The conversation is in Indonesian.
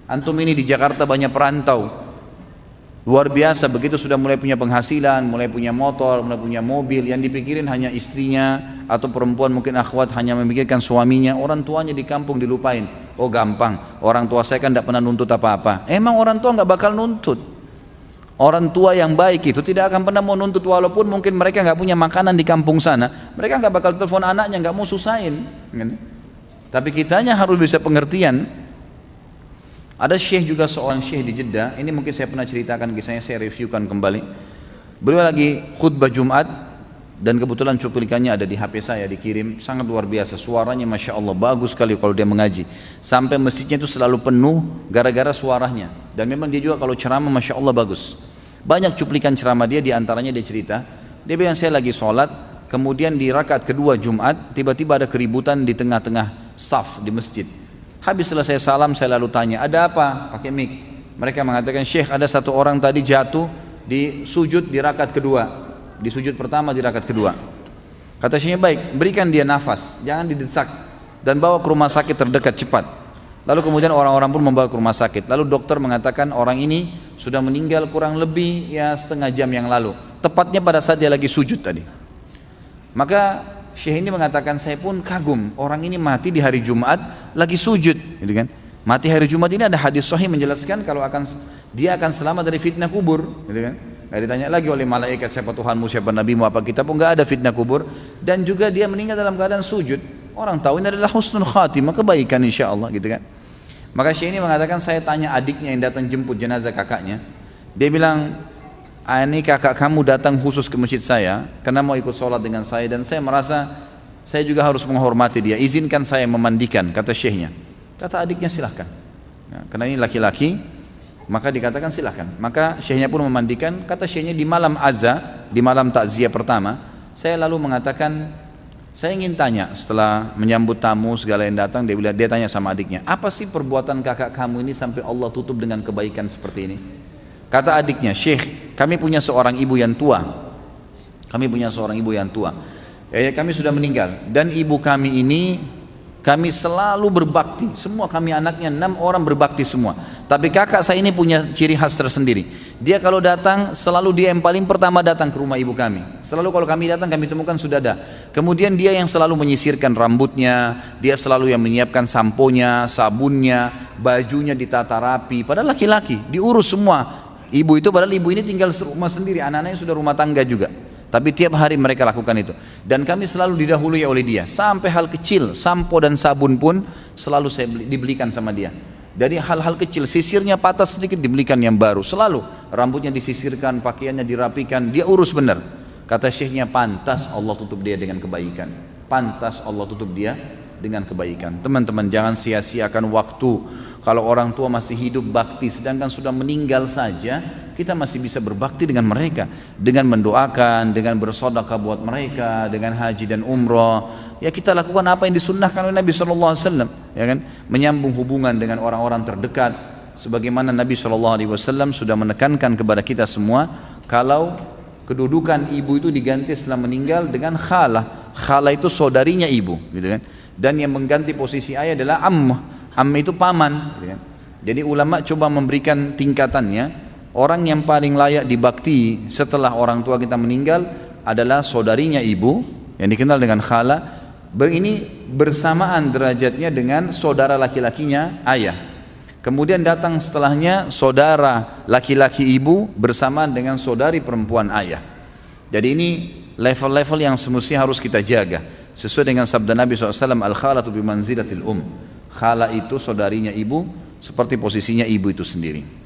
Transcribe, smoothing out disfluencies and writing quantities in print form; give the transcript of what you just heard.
Antum ini di Jakarta banyak perantau, luar biasa, begitu sudah mulai punya penghasilan, mulai punya motor, mulai punya mobil, yang dipikirin hanya istrinya, atau perempuan mungkin akhwat hanya memikirkan suaminya, orang tuanya di kampung dilupain. Oh gampang, orang tua saya kan tidak pernah nuntut apa-apa. Emang orang tua nggak bakal nuntut. Orang tua yang baik itu tidak akan pernah mau nuntut, walaupun mungkin mereka nggak punya makanan di kampung sana, mereka nggak bakal telepon anaknya, nggak mau susahin. Tapi kitanya harus bisa pengertian. Ada syekh juga, seorang syekh di Jeddah, ini mungkin saya pernah ceritakan kisahnya, saya reviewkan kembali. Beliau lagi khutbah Jumat dan kebetulan cuplikannya ada di HP saya, dikirim, sangat luar biasa, suaranya Masya Allah bagus sekali kalau dia mengaji, sampai masjidnya itu selalu penuh gara-gara suaranya. Dan memang dia juga kalau ceramah Masya Allah bagus. Banyak cuplikan ceramah dia, diantaranya dia cerita, dia bilang saya lagi sholat, kemudian di rakaat kedua Jumat tiba-tiba ada keributan di tengah-tengah saf di masjid. Habis selesai salam saya lalu tanya, ada apa? Pakai mic. Mereka mengatakan, Syekh ada satu orang tadi jatuh di sujud di rakaat kedua, di sujud pertama di rakaat kedua. Kata Syekhnya, baik, berikan dia nafas, jangan didesak, dan bawa ke rumah sakit terdekat cepat. Lalu kemudian orang-orang pun membawa ke rumah sakit. Lalu dokter mengatakan orang ini sudah meninggal kurang lebih ya setengah jam yang lalu, tepatnya pada saat dia lagi sujud tadi. Maka Syekh ini mengatakan, saya pun kagum, orang ini mati di hari Jumat lagi sujud, gitu kan? Mati hari Jumat ini ada hadis sahih menjelaskan kalau dia akan selamat dari fitnah kubur, gitu kan? Gak ditanya lagi oleh malaikat siapa Tuhanmu, siapa nabimu, apa kitabmu, nggak ada fitnah kubur. Dan juga dia meninggal dalam keadaan sujud. Orang tahu ini adalah husnul khatimah, kebaikan insya Allah, gitu kan? Maka Syekh ini mengatakan, saya tanya adiknya yang datang jemput jenazah kakaknya, dia bilang, ini kakak kamu datang khusus ke masjid saya karena mau ikut sholat dengan saya, dan saya merasa saya juga harus menghormati dia, izinkan saya memandikan, kata syekhnya. Kata adiknya, silahkan. Karena ini laki-laki, maka dikatakan silahkan. Maka syekhnya pun memandikan. Kata syekhnya, di malam azza, di malam takziah pertama, saya lalu mengatakan, saya ingin tanya setelah menyambut tamu segala yang datang, dia tanya sama adiknya, apa sih perbuatan kakak kamu ini sampai Allah tutup dengan kebaikan seperti ini? Kata adiknya, Syekh, kami punya seorang ibu yang tua. Kami punya seorang ibu yang tua. Kami sudah meninggal. Dan ibu kami ini, kami selalu berbakti. Semua kami anaknya 6 orang berbakti semua. Tapi kakak saya ini punya ciri khas tersendiri. Dia kalau datang, selalu dia yang paling pertama datang ke rumah ibu kami. Selalu kalau kami datang, kami temukan sudah ada. Kemudian dia yang selalu menyisirkan rambutnya, dia selalu yang menyiapkan samponya, sabunnya, bajunya ditata rapi. Padahal laki-laki, diurus semua. Ibu itu padahal ibu ini tinggal rumah sendiri, anak-anaknya sudah rumah tangga juga. Tapi tiap hari mereka lakukan itu. Dan kami selalu didahului oleh dia. Sampai hal kecil, sampo dan sabun pun selalu saya dibelikan sama dia. Dari hal-hal kecil, sisirnya patah sedikit dibelikan yang baru. Selalu rambutnya disisirkan, pakaiannya dirapikan, dia urus benar. Kata syekhnya, pantas Allah tutup dia dengan kebaikan. Pantas Allah tutup dia dengan kebaikan. Teman-teman, jangan sia-siakan waktu. Kalau orang tua masih hidup bakti, sedangkan sudah meninggal saja, kita masih bisa berbakti dengan mereka, dengan mendoakan, dengan bersedekah buat mereka, dengan haji dan umrah. Ya kita lakukan apa yang disunnahkan oleh Nabi SAW, ya kan? Menyambung hubungan dengan orang-orang terdekat, sebagaimana Nabi SAW sudah menekankan kepada kita semua, kalau kedudukan ibu itu diganti setelah meninggal dengan khalah. Khalah itu saudarinya ibu, gitu kan? Dan yang mengganti posisi ayah adalah ammah. Ammah itu paman, gitu kan? Jadi ulama coba memberikan tingkatannya. Orang yang paling layak dibakti setelah orang tua kita meninggal adalah saudarinya ibu, yang dikenal dengan khala. Ini bersamaan derajatnya dengan saudara laki-lakinya ayah. Kemudian datang setelahnya saudara laki-laki ibu bersamaan dengan saudari perempuan ayah. Jadi ini level-level yang semestinya harus kita jaga, sesuai dengan sabda Nabi SAW, al-khalatu bimanzilatil khala itu saudarinya ibu, seperti posisinya ibu itu sendiri.